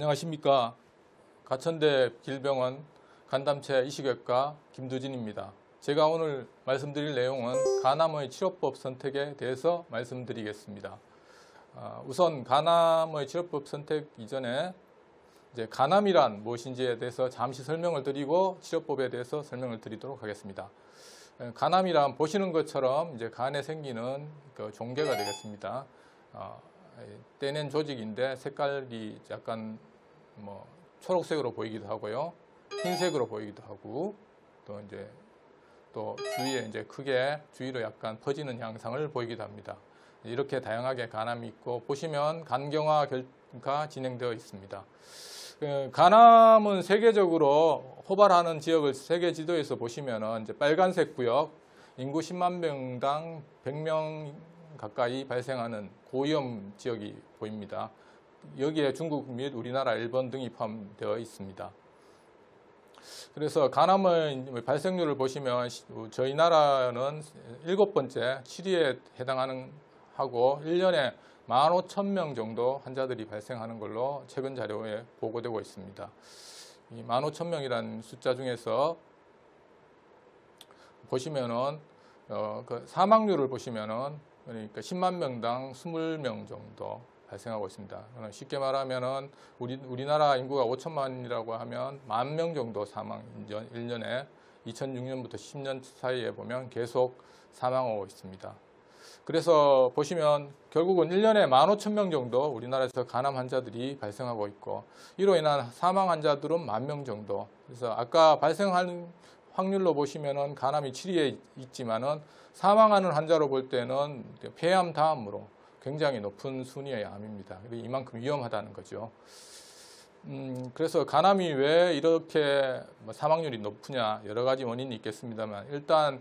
안녕하십니까. 가천대 길병원 간담체 이식외과 김두진입니다. 제가 오늘 말씀드릴 내용은 간암의 치료법 선택에 대해서 말씀드리겠습니다. 우선 간암의 치료법 선택 이전에 이제 간암이란 무엇인지에 대해서 잠시 설명을 드리고 치료법에 대해서 설명을 드리도록 하겠습니다. 간암이란 보시는 것처럼 이제 간에 생기는 그 종괴가 되겠습니다. 떼낸 조직인데 색깔이 약간 초록색으로 보이기도 하고요, 흰색으로 보이기도 하고, 또 주위에 이제 크게 주위로 약간 퍼지는 양상을 보이기도 합니다. 이렇게 다양하게 간암이 있고, 보시면 간경화가 진행되어 있습니다. 간암은 세계적으로 호발하는 지역을 세계 지도에서 보시면은 이제 빨간색 구역, 인구 10만 명당 100명 가까이 발생하는 고위험 지역이 보입니다. 여기에 중국 및 우리나라, 일본 등이 포함되어 있습니다. 그래서 간암의 발생률을 보시면 저희 나라는 7번째 7위에 해당하는 하고 1년에 15,000명 정도 환자들이 발생하는 걸로 최근 자료에 보고되고 있습니다. 이 15,000명이라는 숫자 중에서 보시면은 그 사망률을 보시면은 그러니까 10만 명당 20명 정도 발생하고 있습니다. 쉽게 말하면은 우리나라 인구가 5천만이라고 하면 10,000명 정도 사망, 1년에 2006년부터 10년 사이에 보면 계속 사망하고 있습니다. 그래서 보시면 결국은 1년에 15,000명 정도 우리나라에서 간암 환자들이 발생하고 있고, 이로 인한 사망 환자들은 10,000명 정도. 그래서 아까 발생하는 확률로 보시면은 간암이 7위에 있지만은 사망하는 환자로 볼 때는 폐암 다음으로 굉장히 높은 순위의 암입니다. 이만큼 위험하다는 거죠. 그래서 간암이 왜 이렇게 사망률이 높으냐, 여러 가지 원인이 있겠습니다만, 일단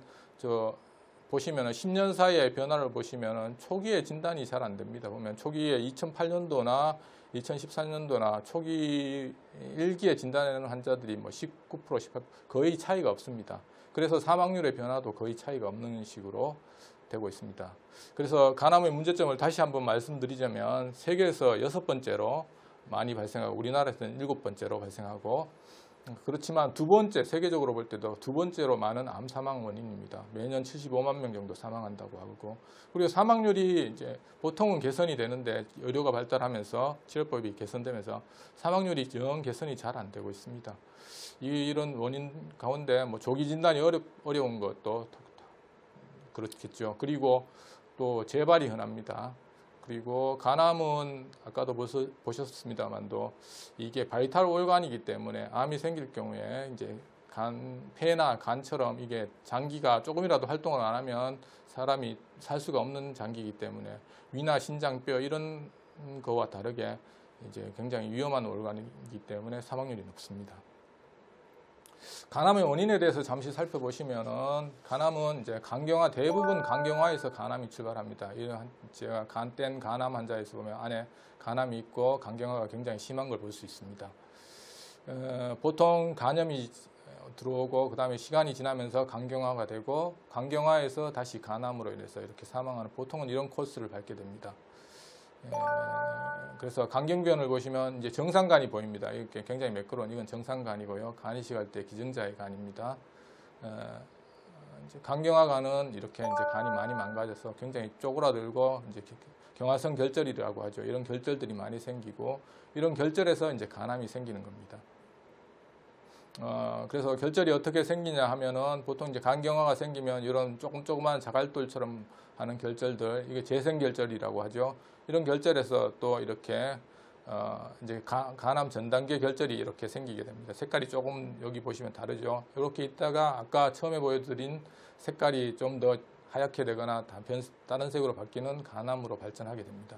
보시면은 10년 사이의 변화를 보시면은 초기에 진단이 잘 안 됩니다. 보면 초기에 2008년도나 2014년도나 초기 1기에 진단하는 환자들이 19%, 18% 거의 차이가 없습니다. 그래서 사망률의 변화도 거의 차이가 없는 식으로 되고 있습니다. 그래서 간암의 문제점을 다시 한번 말씀드리자면, 세계에서 6번째로 많이 발생하고 우리나라에서는 7번째로 발생하고, 그렇지만 두 번째, 세계적으로 볼 때도 두 번째로 많은 암 사망 원인입니다. 매년 75만 명 정도 사망한다고 하고, 그리고 사망률이 이제 보통은 개선이 되는데 의료가 발달하면서 치료법이 개선되면서 사망률이 영 개선이 잘 안 되고 있습니다. 이런 원인 가운데 조기 진단이 어려운 것도 그렇겠죠. 그리고 또 재발이 흔합니다. 그리고 간암은 아까도 보셨습니다만도 이게 바이탈 올간이기 때문에 암이 생길 경우에 이제 폐나 간처럼 이게 장기가 조금이라도 활동을 안 하면 사람이 살 수가 없는 장기이기 때문에 위나 신장, 뼈 이런 거와 다르게 이제 굉장히 위험한 올간이기 때문에 사망률이 높습니다. 간암의 원인에 대해서 잠시 살펴보시면은, 간암은 이제 간경화, 대부분 간경화에서 간암이 출발합니다. 제가 간된 간암 환자에서 보면 안에 간암이 있고 간경화가 굉장히 심한 걸 볼 수 있습니다. 보통 간염이 들어오고 그 다음에 시간이 지나면서 간경화가 되고, 간경화에서 다시 간암으로 인해서 이렇게 사망하는, 보통은 이런 코스를 밟게 됩니다. 그래서 간경변을 보시면 이제 정상간이 보입니다. 이렇게 굉장히 매끄러운, 이건 정상간이고요. 간 이식할 때 기증자의 간입니다. 간경화간은 이렇게 이제 간이 많이 망가져서 굉장히 쪼그라들고, 이제 경화성 결절이라고 하죠. 이런 결절들이 많이 생기고, 이런 결절에서 이제 간암이 생기는 겁니다. 그래서 결절이 어떻게 생기냐 하면은, 보통 이제 간경화가 생기면 이런 조그만 자갈돌처럼 하는 결절들, 이게 재생결절이라고 하죠. 이런 결절에서 또 이렇게 이제 간암 전 단계 결절이 이렇게 생기게 됩니다. 색깔이 조금 여기 보시면 다르죠. 이렇게 있다가 아까 처음에 보여드린 색깔이 좀 더 하얗게 되거나 다른 색으로 바뀌는 간암으로 발전하게 됩니다.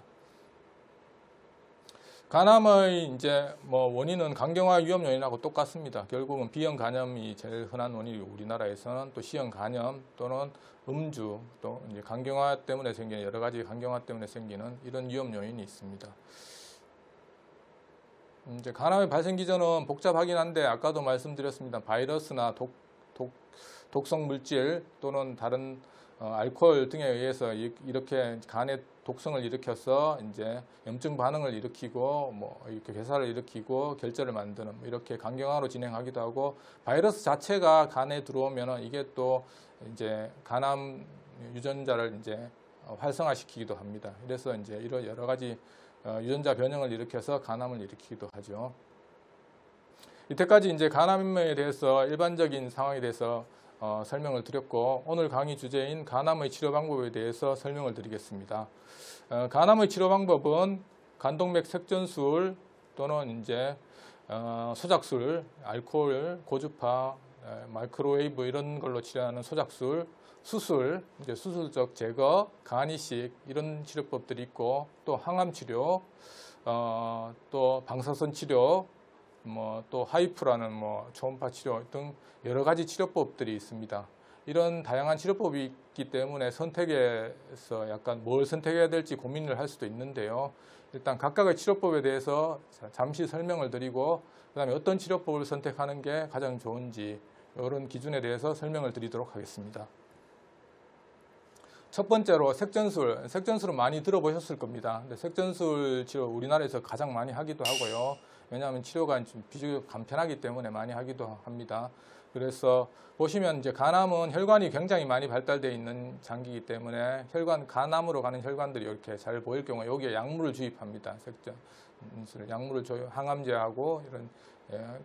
간암의 이제 원인은 간경화 위험 요인하고 똑같습니다. 결국은 B형 간염이 제일 흔한 원인이고, 우리나라에서는 또 C형 간염 또는 음주, 또 이제 간경화 때문에 생기는 여러 가지 간경화 때문에 생기는 이런 위험 요인이 있습니다. 이제 간암의 발생 기전은 복잡하긴 한데, 아까도 말씀드렸습니다. 바이러스나 독성 물질 또는 다른 알코올 등에 의해서 이렇게 간의 독성을 일으켜서 이제 염증 반응을 일으키고 뭐 이렇게 괴사를 일으키고 결절을 만드는 이렇게 간경화로 진행하기도 하고, 바이러스 자체가 간에 들어오면은 이게 또 이제 간암 유전자를 이제 활성화시키기도 합니다. 그래서 이제 이런 여러 가지 유전자 변형을 일으켜서 간암을 일으키기도 하죠. 이때까지 이제 간암에 대해서 일반적인 상황에 대해서 설명을 드렸고, 오늘 강의 주제인 간암의 치료 방법에 대해서 설명을 드리겠습니다. 간암의 치료 방법은 간동맥 색전술 또는 이제 소작술, 알코올, 고주파, 마이크로웨이브 이런 걸로 치료하는 소작술, 수술, 이제 수술적 제거, 간 이식 이런 치료법들이 있고, 또 항암 치료, 또 방사선 치료, 뭐 또 하이프라는 뭐 초음파 치료 등 여러 가지 치료법들이 있습니다. 이런 다양한 치료법이 있기 때문에 선택에서 약간 뭘 선택해야 될지 고민을 할 수도 있는데요. 일단 각각의 치료법에 대해서 잠시 설명을 드리고, 그다음에 어떤 치료법을 선택하는 게 가장 좋은지 이런 기준에 대해서 설명을 드리도록 하겠습니다. 첫 번째로 색전술. 색전술은 많이 들어보셨을 겁니다. 근데 색전술 치료 우리나라에서 가장 많이 하기도 하고요. 왜냐하면 치료가 좀 비교적 간편하기 때문에 많이 하기도 합니다. 그래서 보시면 이제 간암은 혈관이 굉장히 많이 발달되어 있는 장기이기 때문에 간암으로 가는 혈관들이 이렇게 잘 보일 경우에 여기에 약물을 주입합니다. 색전술 약물을 항암제하고 이런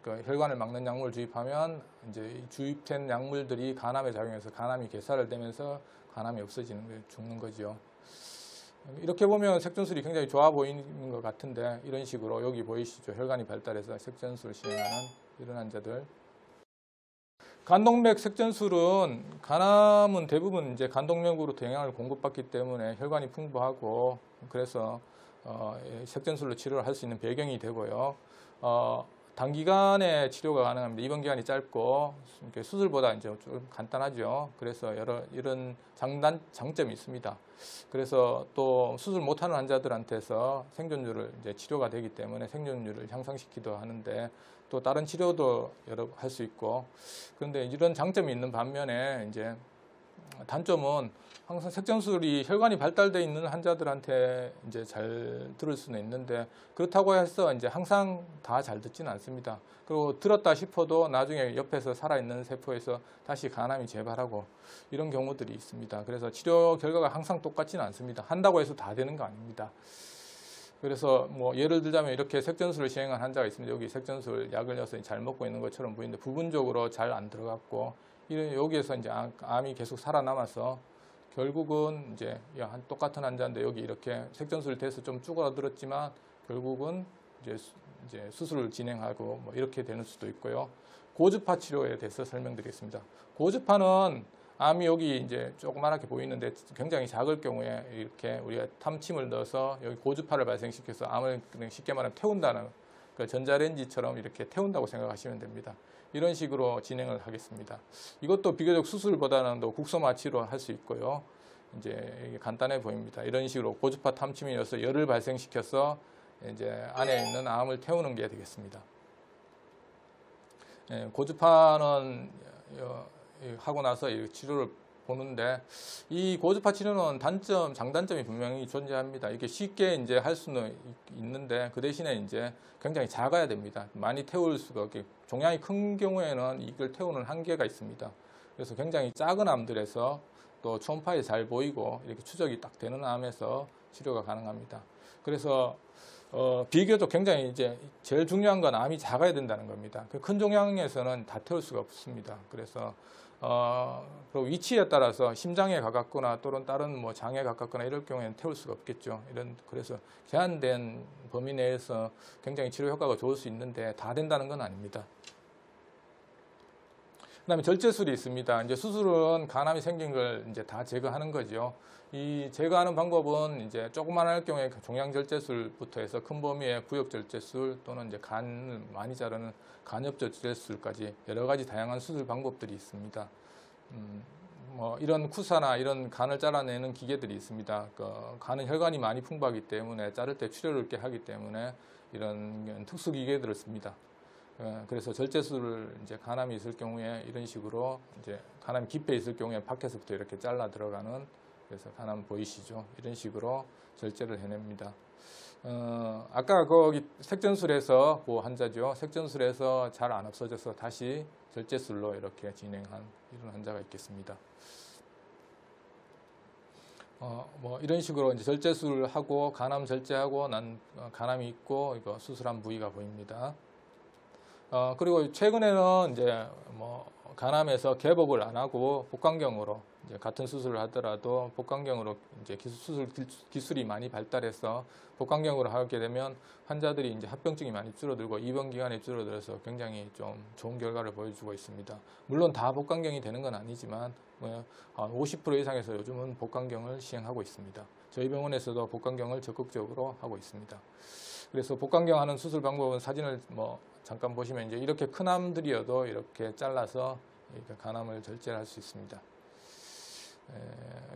그 혈관을 막는 약물을 주입하면 이제 주입된 약물들이 간암에 작용해서 간암이 괴사를 되면서 간암이 없어지는 죽는 거죠. 이렇게 보면 색전술이 굉장히 좋아 보이는 것 같은데, 이런 식으로 여기 보이시죠? 혈관이 발달해서 색전술을 시행하는 이런 환자들. 간동맥 색전술은 간암은 대부분 이제 간동맥으로부터 영양을 공급받기 때문에 혈관이 풍부하고, 그래서 색전술로 치료를 할 수 있는 배경이 되고요. 단기간에 치료가 가능합니다. 입원 기간이 짧고 수술보다 이제 좀 간단하죠. 그래서 이런 장점이 있습니다. 그래서 또 수술 못하는 환자들한테서 생존율을 이제 치료가 되기 때문에 생존율을 향상시키기도 하는데, 또 다른 치료도 여러 할 수 있고, 그런데 이런 장점이 있는 반면에 이제 단점은 항상 색전술이 혈관이 발달되어 있는 환자들한테 이제 잘 들을 수는 있는데, 그렇다고 해서 이제 항상 다 잘 듣지는 않습니다. 그리고 들었다 싶어도 나중에 옆에서 살아있는 세포에서 다시 간암이 재발하고 이런 경우들이 있습니다. 그래서 치료 결과가 항상 똑같지는 않습니다. 한다고 해서 다 되는 거 아닙니다. 그래서 뭐 예를 들자면 이렇게 색전술을 시행한 환자가 있습니다. 여기 색전술 약을 넣어서 잘 먹고 있는 것처럼 보이는데 부분적으로 잘 안 들어갔고, 여기에서 이제 암이 계속 살아남아서 결국은 이제 똑같은 환자인데 여기 이렇게 색전술 돼서 좀 쭈그러들었지만 결국은 이제 수술을 진행하고 뭐 이렇게 되는 수도 있고요. 고주파 치료에 대해서 설명드리겠습니다. 고주파는 암이 여기 이제 조그맣게 보이는데 굉장히 작을 경우에 이렇게 우리가 탐침을 넣어서 여기 고주파를 발생시켜서 암을 그냥 쉽게 말하면 태운다는, 그 전자레인지처럼 이렇게 태운다고 생각하시면 됩니다. 이런 식으로 진행을 하겠습니다. 이것도 비교적 수술보다는 더 국소마취로 할 수 있고요. 이제 이게 간단해 보입니다. 이런 식으로 고주파 탐침이 넣어서 열을 발생시켜서 이제 안에 있는 암을 태우는 게 되겠습니다. 고주파는 하고 나서 치료를 보는데, 이 고주파 치료는 장단점이 분명히 존재합니다. 이게 쉽게 이제 할 수는 있는데 그 대신에 이제 굉장히 작아야 됩니다. 많이 태울 수가 없게, 종양이 큰 경우에는 이걸 태우는 한계가 있습니다. 그래서 굉장히 작은 암들에서 또 초음파에 잘 보이고 이렇게 추적이 딱 되는 암에서 치료가 가능합니다. 그래서 비교적 굉장히 이제 제일 중요한 건 암이 작아야 된다는 겁니다. 그 큰 종양에서는 다 태울 수가 없습니다. 그래서 그리고 위치에 따라서 심장에 가깝거나 또는 다른 뭐 장에 가깝거나 이럴 경우에는 태울 수가 없겠죠. 그래서 제한된 범위 내에서 굉장히 치료 효과가 좋을 수 있는데 다 된다는 건 아닙니다. 그다음에 절제술이 있습니다. 이제 수술은 간암이 생긴 걸 이제 다 제거하는 거죠. 이 제거하는 방법은 이제 조그만할 경우에 종양 절제술부터 해서 큰 범위의 부역 절제술 또는 이제 간을 많이 자르는 간엽 절제술까지 여러 가지 다양한 수술 방법들이 있습니다. 뭐 이런 쿠사나 이런 간을 잘라내는 기계들이 있습니다. 간은 혈관이 많이 풍부하기 때문에 자를 때 출혈을 꽤 하기 때문에 이런 특수 기계들을 씁니다. 그래서 절제술을 이제 간암이 있을 경우에 이런 식으로 이제 간암이 깊게 있을 경우에 밖에서부터 이렇게 잘라 들어가는, 그래서 간암 보이시죠? 이런 식으로 절제를 해냅니다. 아까 거기 색전술에서 그 환자죠. 색전술에서 잘 안 없어져서 다시 절제술로 이렇게 진행한 이런 환자가 있겠습니다. 뭐 이런 식으로 이제 절제술을 하고 간암 절제하고 난 간암이 있고 이거 수술한 부위가 보입니다. 그리고 최근에는 이제 뭐 간암에서 개복을 안 하고 복강경으로 이제 같은 수술을 하더라도 복강경으로 이제 수술 기술이 많이 발달해서 복강경으로 하게 되면 환자들이 이제 합병증이 많이 줄어들고 입원 기간이 줄어들어서 굉장히 좀 좋은 결과를 보여주고 있습니다. 물론 다 복강경이 되는 건 아니지만 50% 이상에서 요즘은 복강경을 시행하고 있습니다. 저희 병원에서도 복강경을 적극적으로 하고 있습니다. 그래서 복강경 하는 수술 방법은 사진을 뭐 잠깐 보시면 이제 이렇게 큰 암들이어도 이렇게 잘라서 이렇게 간암을 절제를 할 수 있습니다.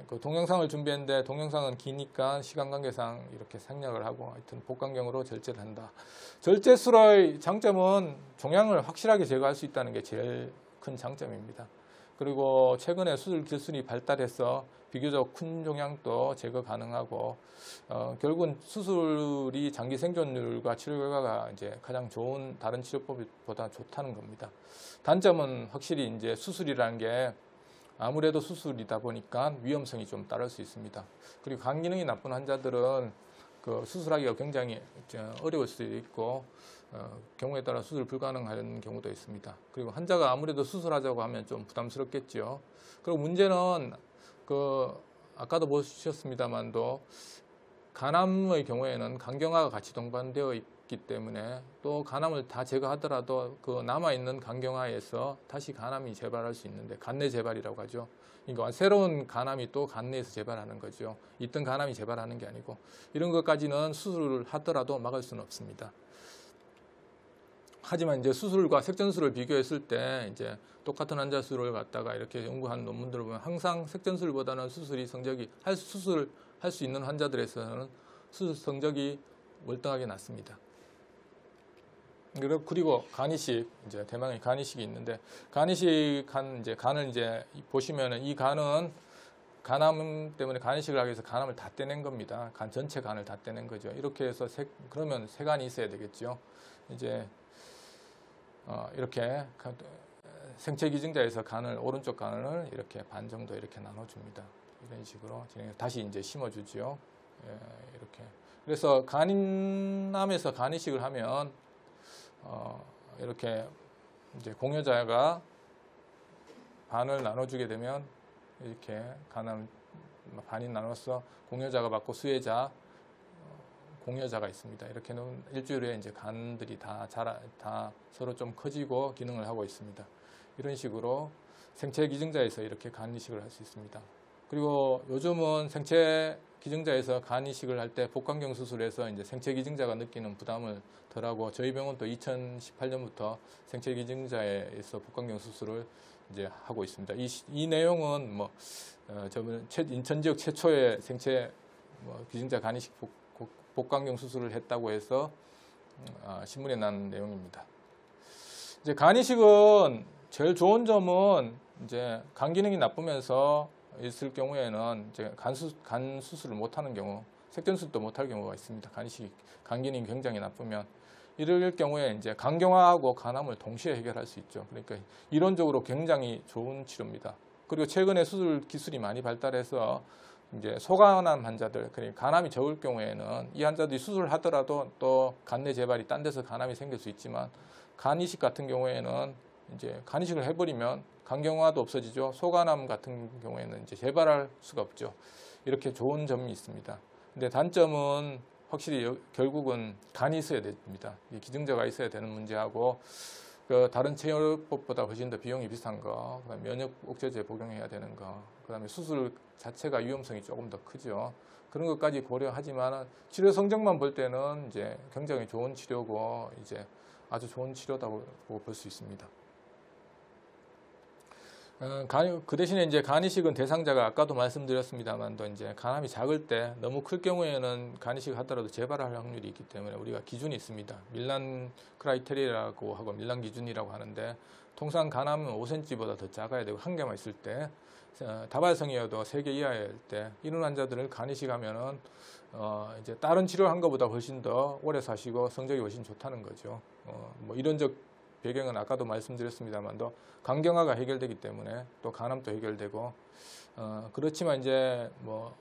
그 동영상을 준비했는데 동영상은 기니까 시간 관계상 이렇게 생략을 하고 하여튼 복강경으로 절제를 한다. 절제술의 장점은 종양을 확실하게 제거할 수 있다는 게 제일 큰 장점입니다. 그리고 최근에 수술 기술이 발달해서 비교적 큰 종양도 제거 가능하고 결국은 수술이 장기 생존율과 치료 결과가 이제 가장 좋은 다른 치료법보다 좋다는 겁니다. 단점은 확실히 이제 수술이라는 게 아무래도 수술이다 보니까 위험성이 좀 따를 수 있습니다. 그리고 간 기능이 나쁜 환자들은 그 수술하기가 굉장히 어려울 수도 있고 경우에 따라 수술 불가능한 경우도 있습니다. 그리고 환자가 아무래도 수술하자고 하면 좀 부담스럽겠죠. 그리고 문제는 아까도 보셨습니다만도 간암의 경우에는 간경화가 같이 동반되어 있기 때문에 또 간암을 다 제거하더라도 그 남아있는 간경화에서 다시 간암이 재발할 수 있는데 간내 재발이라고 하죠. 그러니까 새로운 간암이 또 간내에서 재발하는 거죠. 있던 간암이 재발하는 게 아니고 이런 것까지는 수술을 하더라도 막을 수는 없습니다. 하지만 이제 수술과 색전술을 비교했을 때 이제 똑같은 환자 수를 갖다가 이렇게 연구한 논문들을 보면 항상 색전술보다는 수술할 수 있는 환자들에서는 수술 성적이 월등하게 낮습니다. 그리고 간이식, 이제 대망의 간이식이 있는데 이제 간을 이제 보시면은 이 간은 간암 때문에 간이식을 하기 위해서 간암을 다 떼낸 겁니다. 간 전체 간을 다 떼낸 거죠. 이렇게 해서 그러면 세 간이 있어야 되겠죠. 이제 이렇게 생체 기증자에서 간을 오른쪽 간을 이렇게 반 정도 이렇게 나눠줍니다. 이런 식으로 다시 이제 심어주죠. 이렇게. 그래서 간암에서 간이식을 하면 이렇게 이제 공여자가 반을 나눠주게 되면 이렇게 간암 반이 나눠서 공여자가 맞고 수혜자, 공여자가 있습니다. 이렇게는 일주일에 이제 간들이 다 서로 좀 커지고 기능을 하고 있습니다. 이런 식으로 생체 기증자에서 이렇게 간 이식을 할 수 있습니다. 그리고 요즘은 생체 기증자에서 간 이식을 할 때 복강경 수술에서 이제 생체 기증자가 느끼는 부담을 덜하고 저희 병원도 2018년부터 생체 기증자에서 복강경 수술을 이제 하고 있습니다. 이 내용은 뭐 인천 지역 최초의 생체 기증자 간 이식 복강경 수술을 했다고 해서 신문에 난 내용입니다. 이제 간 이식은 제일 좋은 점은 이제 간 기능이 나쁘면서 있을 경우에는 이제 간 수술을 못하는 경우, 색전술도 못할 경우가 있습니다. 간 기능이 굉장히 나쁘면 이럴 경우에 이제 간경화하고 간암을 동시에 해결할 수 있죠. 그러니까 이론적으로 굉장히 좋은 치료입니다. 그리고 최근에 수술 기술이 많이 발달해서 이제 소간암 환자들, 그러니까 간암이 적을 경우에는 이 환자들이 수술을 하더라도 또 간내 재발이 딴 데서 간암이 생길 수 있지만 간 이식 같은 경우에는 이제 간 이식을 해버리면 간경화도 없어지죠. 소간암 같은 경우에는 이제 재발할 수가 없죠. 이렇게 좋은 점이 있습니다. 근데 단점은 확실히 결국은 간이 있어야 됩니다. 기증자가 있어야 되는 문제하고 다른 치료법보다 훨씬 더 비용이 비싼 거, 그다음에 면역 억제제 복용해야 되는 거, 그다음에 수술 자체가 위험성이 조금 더 크죠. 그런 것까지 고려하지만 치료 성적만 볼 때는 이제 굉장히 좋은 치료고 이제 아주 좋은 치료다고 볼 수 있습니다. 그 대신에 이제 간이식은 대상자가 아까도 말씀드렸습니다만 또 이제 간암이 작을 때 너무 클 경우에는 간이식 하더라도 재발할 확률이 있기 때문에 우리가 기준이 있습니다. 밀란 크라이테리라고 하고 밀란 기준이라고 하는데 통상 간암은 5cm보다 더 작아야 되고 한 개만 있을 때 다발성이어도 3개 이하일 때 이런 환자들을 간이식 하면은 이제 다른 치료한 것보다 훨씬 더 오래 사시고 성적이 훨씬 좋다는 거죠. 뭐 이론적 배경은 아까도 말씀드렸습니다만 더 간경화가 해결되기 때문에 또 간암도 해결되고 그렇지만 이제 뭐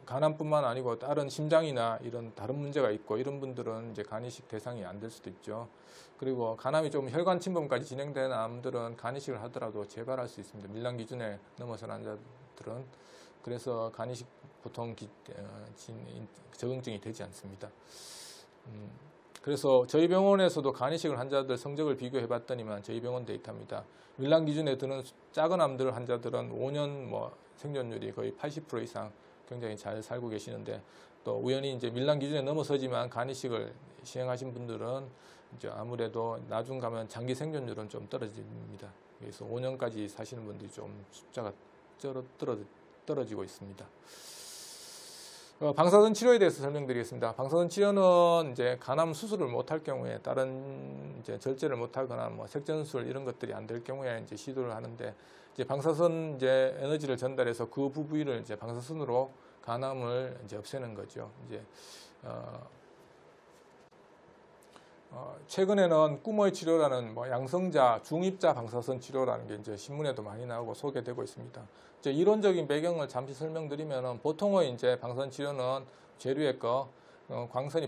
간암뿐만 아니고 다른 심장이나 이런 다른 문제가 있고 이런 분들은 이제 간이식 대상이 안 될 수도 있죠. 그리고 간암이 좀 혈관 침범까지 진행된 암들은 간이식을 하더라도 재발할 수 있습니다. 밀란 기준에 넘어선 환자들은. 그래서 간이식 보통 적응증이 되지 않습니다. 그래서 저희 병원에서도 간이식을 환자들 성적을 비교해 봤더니만 저희 병원 데이터입니다. 밀란 기준에 드는 작은 암들 환자들은 5년 뭐 생존율이 거의 80% 이상 굉장히 잘 살고 계시는데 또 우연히 이제 밀란 기준에 넘어서지만 간이식을 시행하신 분들은 이제 아무래도 나중 가면 장기 생존율은 좀 떨어집니다. 그래서 5년까지 사시는 분들이 좀 숫자가 떨어지고 있습니다. 방사선 치료에 대해서 설명드리겠습니다. 방사선 치료는 이제 간암 수술을 못할 경우에 다른 이제 절제를 못하거나 뭐 색전술 이런 것들이 안 될 경우에 이제 시도를 하는데 이제 방사선 이제 에너지를 전달해서 그 부위를 이제 방사선으로 간암을 이제 없애는 거죠. 이제 최근에는 꿈의 치료라는 뭐 양성자, 중입자 방사선 치료라는 게 이제 신문에도 많이 나오고 소개되고 있습니다. 이제 이론적인 배경을 잠시 설명드리면은 보통의 이제 방사선 치료는 재료의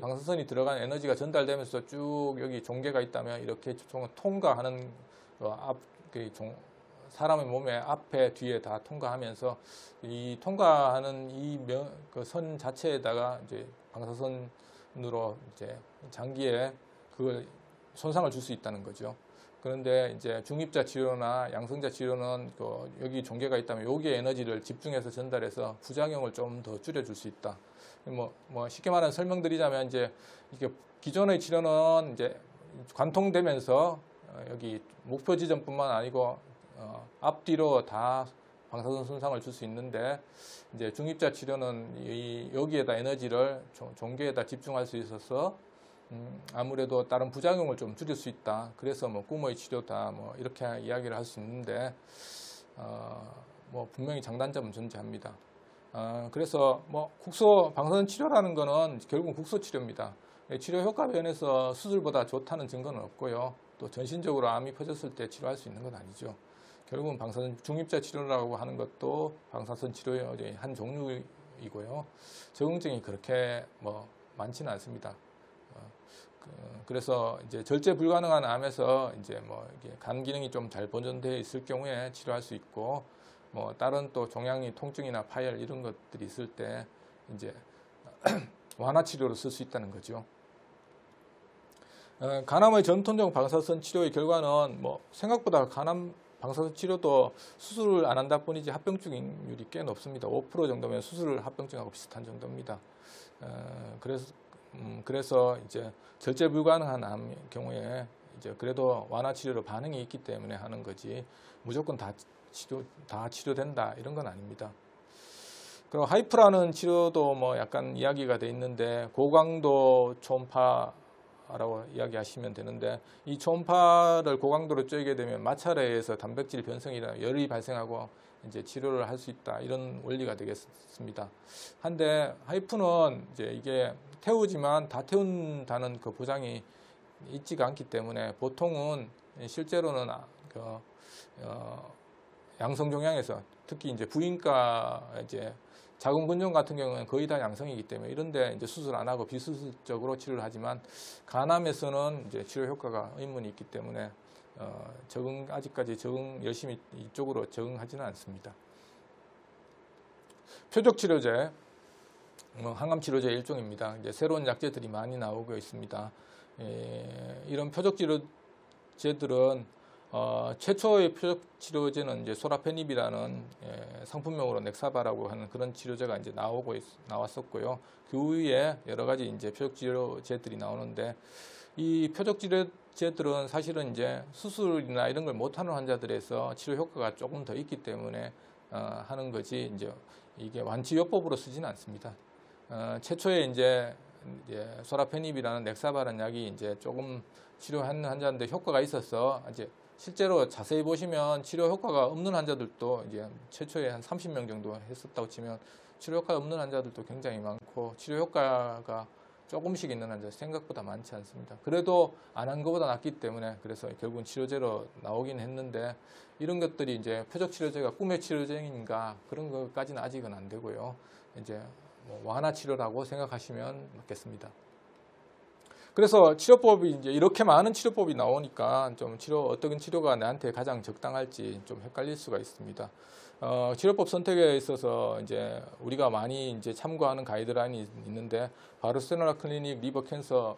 방사선이 들어간 에너지가 전달되면서 쭉 여기 종괴가 있다면 이렇게 통과하는 사람의 몸의 앞에 뒤에 다 통과하면서 이 통과하는 그 선 자체에다가 이제 방사선으로 이제 장기에 그걸 손상을 줄 수 있다는 거죠. 그런데 이제 중입자 치료나 양성자 치료는 여기 종괴가 있다면 여기에 에너지를 집중해서 전달해서 부작용을 좀 더 줄여줄 수 있다. 뭐 쉽게 말하면 설명드리자면 이제 이게 기존의 치료는 이제 관통되면서 여기 목표 지점뿐만 아니고 앞뒤로 다 방사선 손상을 줄 수 있는데 이제 중입자 치료는 여기에다 에너지를 종괴에다 집중할 수 있어서 아무래도 다른 부작용을 좀 줄일 수 있다. 그래서 뭐 꿈의 치료다. 뭐 이렇게 이야기를 할 수 있는데 뭐 분명히 장단점은 존재합니다. 그래서 뭐 방사선 치료라는 거는 결국 국소 치료입니다. 치료 효과 면에서 수술보다 좋다는 증거는 없고요. 또 전신적으로 암이 퍼졌을 때 치료할 수 있는 건 아니죠. 결국은 방사선 중입자 치료라고 하는 것도 방사선 치료의 한 종류이고요. 적응증이 그렇게 뭐 많지는 않습니다. 그래서 이제 절제 불가능한 암에서 이제 뭐 이게 간 기능이 좀 잘 보존되어 있을 경우에 치료할 수 있고 뭐 다른 또 종양이 통증이나 파열 이런 것들이 있을 때 이제 완화 치료로 쓸 수 있다는 거죠. 간암의 전통적 방사선 치료의 결과는 뭐 생각보다 간암 방사선 치료도 수술을 안 한다 뿐이지 합병증률이 꽤 높습니다. 5% 정도면 수술 합병증하고 비슷한 정도입니다. 그래서 이제 절제 불가능한 암 경우에 이제 그래도 완화 치료로 반응이 있기 때문에 하는 거지 무조건 다 치료된다 이런 건 아닙니다. 그리고 하이프라는 치료도 뭐 약간 이야기가 돼 있는데 고강도 초음파라고 이야기하시면 되는데 이 초음파를 고강도로 쬐게 되면 마찰에 의해서 단백질 변성이나 열이 발생하고 이제 치료를 할 수 있다 이런 원리가 되겠습니다. 한데 하이프는 이제 이게 태우지만 다 태운다는 그 보장이 있지가 않기 때문에 보통은 실제로는 양성종양에서 특히 이제 부인과 이제 자궁근종 같은 경우는 거의 다 양성이기 때문에 이런데 이제 수술 안 하고 비수술적으로 치료를 하지만 간암에서는 이제 치료 효과가 의문이 있기 때문에 아직까지 열심히 이쪽으로 적응하지는 않습니다. 표적치료제, 항암치료제 일종입니다. 이제 새로운 약제들이 많이 나오고 있습니다. 이런 표적치료제들은 최초의 표적치료제는 이제 소라페닙이라는 상품명으로 넥사바라고 하는 그런 치료제가 이제 나왔었고요. 그 후에 여러 가지 이제 표적치료제들이 나오는데 이 표적치료제들은 지역들은 사실은 이제 수술이나 이런 걸 못하는 환자들에서 치료 효과가 조금 더 있기 때문에 하는 거지 이제 이게 완치요법으로 쓰지는 않습니다. 최초에 이제 소라페닙이라는 넥사바라는 약이 이제 조금 치료하는 환자인데 효과가 있어서 이제 실제로 자세히 보시면 치료 효과가 없는 환자들도 이제 최초에 한 30명 정도 했었다고 치면 치료 효과가 없는 환자들도 굉장히 많고 치료 효과가 조금씩 있는 환자 생각보다 많지 않습니다. 그래도 안 한 것보다 낫기 때문에 그래서 결국은 치료제로 나오긴 했는데 이런 것들이 이제 표적 치료제가 꿈의 치료제인가 그런 것까지는 아직은 안 되고요. 이제 뭐 완화 치료라고 생각하시면 맞겠습니다. 그래서 치료법이 이제 이렇게 많은 치료법이 나오니까 좀 어떤 치료가 나한테 가장 적당할지 좀 헷갈릴 수가 있습니다. 치료법 선택에 있어서 이제 우리가 많이 이제 참고하는 가이드라인이 있는데 바르셀로나 클리닉 리버 캔서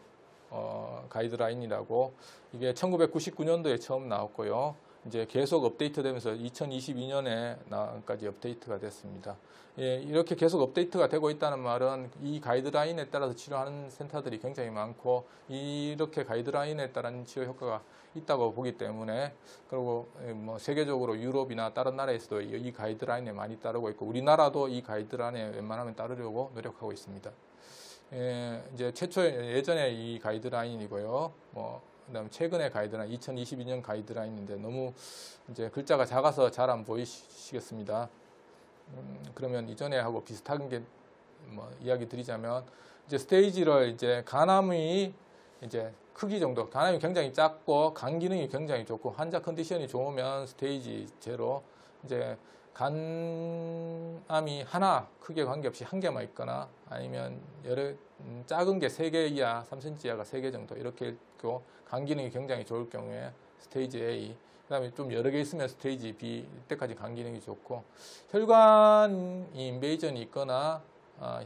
가이드라인이라고 이게 1999년도에 처음 나왔고요. 이제 계속 업데이트되면서 2022년에까지 업데이트가 됐습니다. 예, 이렇게 계속 업데이트가 되고 있다는 말은 이 가이드라인에 따라서 치료하는 센터들이 굉장히 많고 이렇게 가이드라인에 따른 치료 효과가 있다고 보기 때문에 그리고 뭐 세계적으로 유럽이나 다른 나라에서도 이 가이드라인에 많이 따르고 있고 우리나라도 이 가이드라인에 웬만하면 따르려고 노력하고 있습니다. 예, 이제 예전에 이 가이드라인이고요. 그다음에 최근에 가이드라인 2022년 가이드라인인데 너무 이제 글자가 작아서 잘 안 보이시겠습니다. 그러면 이전에 하고 비슷한 게 뭐 이야기 드리자면 이제 스테이지를 이제 간암이 이제 크기 정도, 간암이 굉장히 작고 간 기능이 굉장히 좋고 환자 컨디션이 좋으면 스테이지 제로, 이제 간암이 하나 크기에 관계없이 한 개만 있거나 아니면 작은 게 3개 이하, 3cm 이하가 3개 정도 이렇게 있고 간 기능이 굉장히 좋을 경우에 스테이지 A, 그 다음에 좀 여러 개 있으면 스테이지 B, 이때까지 간 기능이 좋고 혈관이 인베이전이 있거나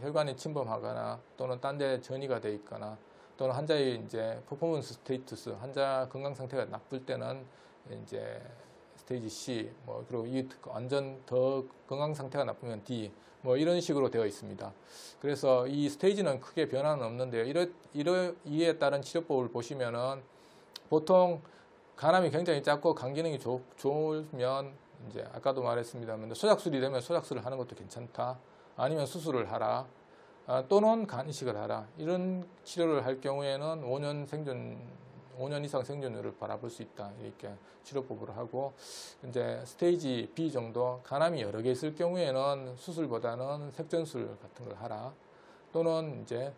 혈관이 침범하거나 또는 딴 데 전이가 돼 있거나 또는 환자의 이제 퍼포먼스 스테이투스, 환자 건강 상태가 나쁠 때는 이제 스테이지 C, 그리고 이 완전 더 건강 상태가 나쁘면 D, 이런 식으로 되어 있습니다. 그래서 이 스테이지는 크게 변화는 없는데요. 이에 따른 치료법을 보시면은 보통 간암이 굉장히 작고 간 기능이 좋으면 이제 아까도 말했습니다만 소작술이 되면 소작술을 하는 것도 괜찮다. 아니면 수술을 하라. 또는 간 이식을 하라. 이런 치료를 할 경우에는 5년 이상 생존율을 바라볼 수 있다. 이렇게 치료법을 하고 이제 스테이지 B 정도 간암이 여러 개 있을 경우에는 수술보다는 색전술 같은 걸 하라. 또는 이제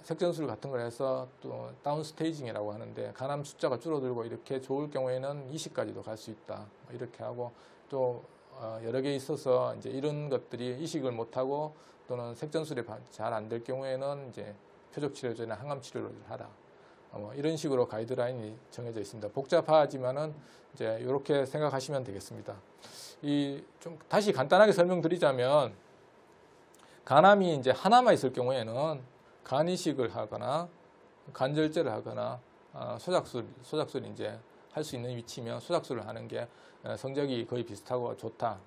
색전술 같은 걸 해서 또 다운 스테이징이라고 하는데 간암 숫자가 줄어들고 이렇게 좋을 경우에는 이식까지도 갈 수 있다. 이렇게 하고 또 여러 개 있어서 이제 이런 것들이 이식을 못하고 또는 색전술이 잘 안 될 경우에는 이제 표적 치료제나 항암 치료를 하라. 이런 식으로 가이드라인이 정해져 있습니다. 복잡하지만은 이제 이렇게 생각하시면 되겠습니다. 좀 다시 간단하게 설명드리자면 간암이 이제 하나만 있을 경우에는 간 이식을 하거나 간절제를 하거나 소작술이 이제 할 수 있는 위치면 소작술을 하는 게 성적이 거의 비슷하고 좋다.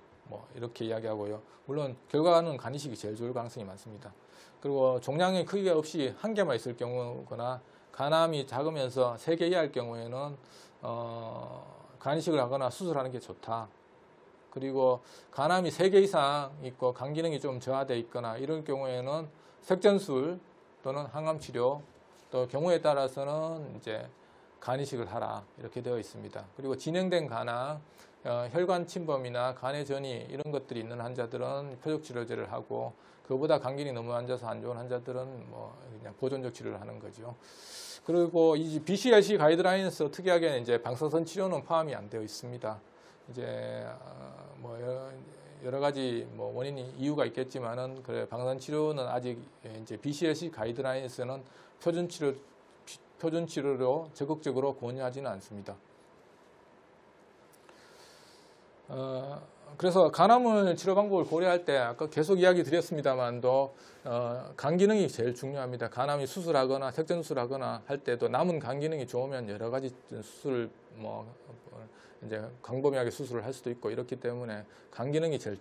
이렇게 이야기하고요. 물론 결과는 간 이식이 제일 좋을 가능성이 많습니다. 그리고 종양의 크기가 없이 한 개만 있을 경우거나 간암이 작으면서 3개 이하일 경우에는 간 이식을 하거나 수술하는 게 좋다. 그리고 간암이 3개 이상 있고 간 기능이 좀 저하되어 있거나 이럴 경우에는 색전술 또는 항암 치료, 또 경우에 따라서는 이제 간 이식을 하라 이렇게 되어 있습니다. 그리고 진행된 간암, 혈관 침범이나 간의 전이 이런 것들이 있는 환자들은 표적 치료제를 하고 그보다 간 기능이 너무 앉아서 안 좋은 환자들은 그냥 보존적 치료를 하는 거죠. 그리고 이 BCLC 가이드라인에서 특이하게 이제 방사선 치료는 포함이 안 되어 있습니다. 이제 여러 가지 원인이 이유가 있겠지만은 그래 방사선 치료는 아직 이제 BCLC 가이드라인에서는 표준 치료로 적극적으로 권유하지는 않습니다. 그래서 간암을 치료 방법을 고려할 때 아까 계속 이야기 드렸습니다만도 간 기능이 제일 중요합니다. 간암이 수술하거나 색전술하거나 할 때도 남은 간 기능이 좋으면 여러 가지 수술 이제 광범위하게 수술을 할 수도 있고 이렇기 때문에 간 기능이 제일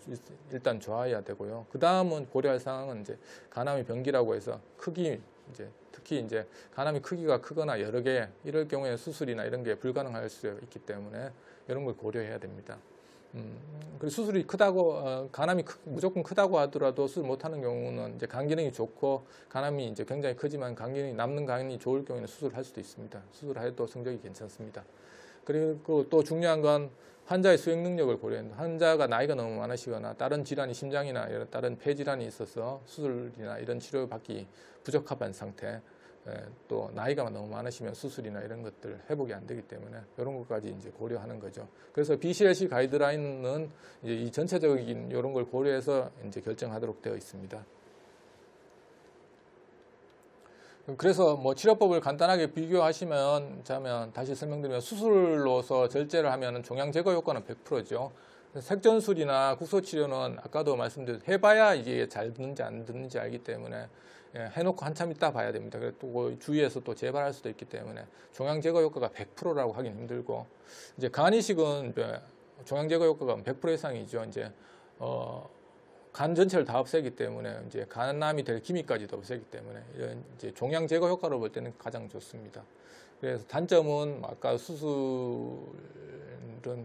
일단 좋아야 되고요. 그 다음은 고려할 사항은 이제 간암의 병기라고 해서 크기 이제 특히 이제 간암이 크기가 크거나 여러 개 이럴 경우에 수술이나 이런 게 불가능할 수 있기 때문에 이런 걸 고려해야 됩니다. 그리고 수술이 크다고 간암이 무조건 크다고 하더라도 수술 못하는 경우는 이제 간 기능이 좋고 간암이 이제 굉장히 크지만 간 기능이 남는 간이 좋을 경우에는 수술을 할 수도 있습니다. 수술해도 성적이 괜찮습니다. 그리고 또 중요한 건 환자의 수행 능력을 고려합니다. 환자가 나이가 너무 많으시거나 다른 질환이 심장이나 이런 다른 폐 질환이 있어서 수술이나 이런 치료받기 부적합한 상태, 또 나이가 너무 많으시면 수술이나 이런 것들 회복이 안 되기 때문에 이런 것까지 이제 고려하는 거죠. 그래서 BCLC 가이드라인은 이제 이 전체적인 이런 걸 고려해서 이제 결정하도록 되어 있습니다. 그래서 뭐 치료법을 간단하게 비교하시면 자면 다시 설명드리면 수술로서 절제를 하면 종양 제거 효과는 100%죠. 색전술이나 국소치료는 아까도 말씀드렸듯이 해봐야 이게 잘 듣는지 안 듣는지 알기 때문에 해놓고 한참 있다 봐야 됩니다. 그리고 또 주위에서 또 재발할 수도 있기 때문에 종양 제거 효과가 100%라고 하긴 힘들고 이제 간이식은 종양 제거 효과가 100% 이상이죠. 이제 간 전체를 다 없애기 때문에 이제 간암이 될 기미까지도 없애기 때문에 이런 이제 종양 제거 효과를 볼 때는 가장 좋습니다. 그래서 단점은 아까 수술은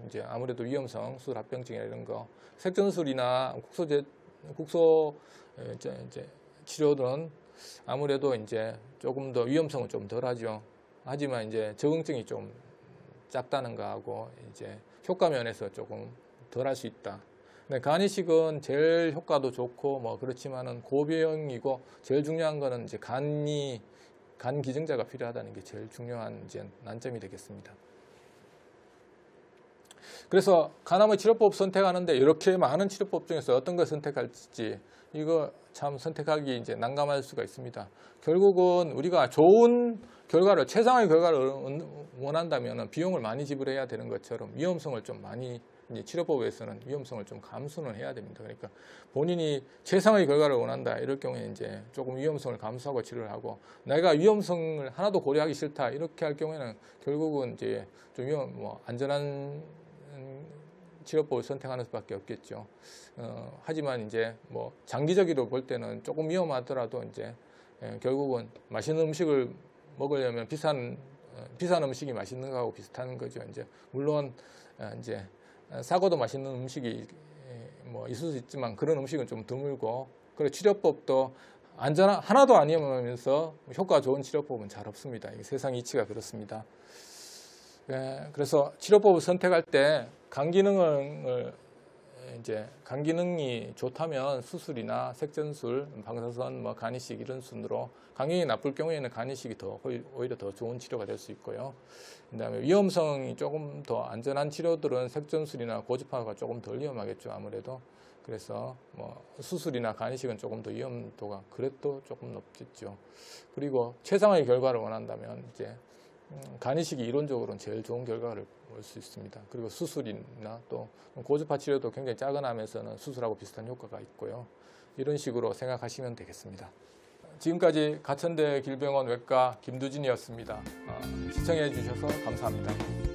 이제 아무래도 위험성, 수술 합병증이나 이런 거, 색전술이나 국소 이제 치료는 아무래도 이제 조금 더 위험성은 좀 덜하죠. 하지만 이제 적응증이 좀 작다는 거하고 이제 효과 면에서 조금 덜할 수 있다. 네, 간이식은 제일 효과도 좋고 뭐 그렇지만은 고비용이고 제일 중요한 거는 이제 간 기증자가 필요하다는 게 제일 중요한 이제 난점이 되겠습니다. 그래서 간암의 치료법 선택하는데 이렇게 많은 치료법 중에서 어떤 걸 선택할지 이거 참 선택하기 이제 난감할 수가 있습니다. 결국은 우리가 좋은 결과를 최상의 결과를 원한다면 비용을 많이 지불해야 되는 것처럼 위험성을 좀 많이 이제 치료법에서는 위험성을 좀 감수는 해야 됩니다. 그러니까 본인이 최상의 결과를 원한다 이럴 경우에 이제 조금 위험성을 감수하고 치료를 하고 내가 위험성을 하나도 고려하기 싫다 이렇게 할 경우에는 결국은 이제 좀 안전한 치료법을 선택하는 수밖에 없겠죠. 하지만 이제 뭐 장기적으로 볼 때는 조금 위험하더라도 이제 결국은 맛있는 음식을 먹으려면 비싼 음식이 맛있는 거하고 비슷한 거죠. 이제 물론 이제 사고도 맛있는 음식이 뭐 있을 수 있지만 그런 음식은 좀 드물고 그리고 치료법도 하나도 안 위험하면서 효과 좋은 치료법은 잘 없습니다. 세상 이치가 그렇습니다. 그래서 치료법을 선택할 때 간 기능이 좋다면 수술이나 색전술, 방사선, 뭐 간이식 이런 순으로 간 기능이 나쁠 경우에는 간이식이 오히려 더 좋은 치료가 될 수 있고요. 그다음에 위험성이 조금 더 안전한 치료들은 색전술이나 고주파가 조금 덜 위험하겠죠, 아무래도. 그래서 뭐 수술이나 간이식은 조금 더 위험도가 그래도 조금 높겠죠. 그리고 최상의 결과를 원한다면 이제 간이식이 이론적으로는 제일 좋은 결과를 볼 수 있습니다. 그리고 수술이나 또 고주파 치료도 굉장히 작은 암에서는 수술하고 비슷한 효과가 있고요. 이런 식으로 생각하시면 되겠습니다. 지금까지 가천대 길병원 외과 김두진이었습니다. 시청해 주셔서 감사합니다.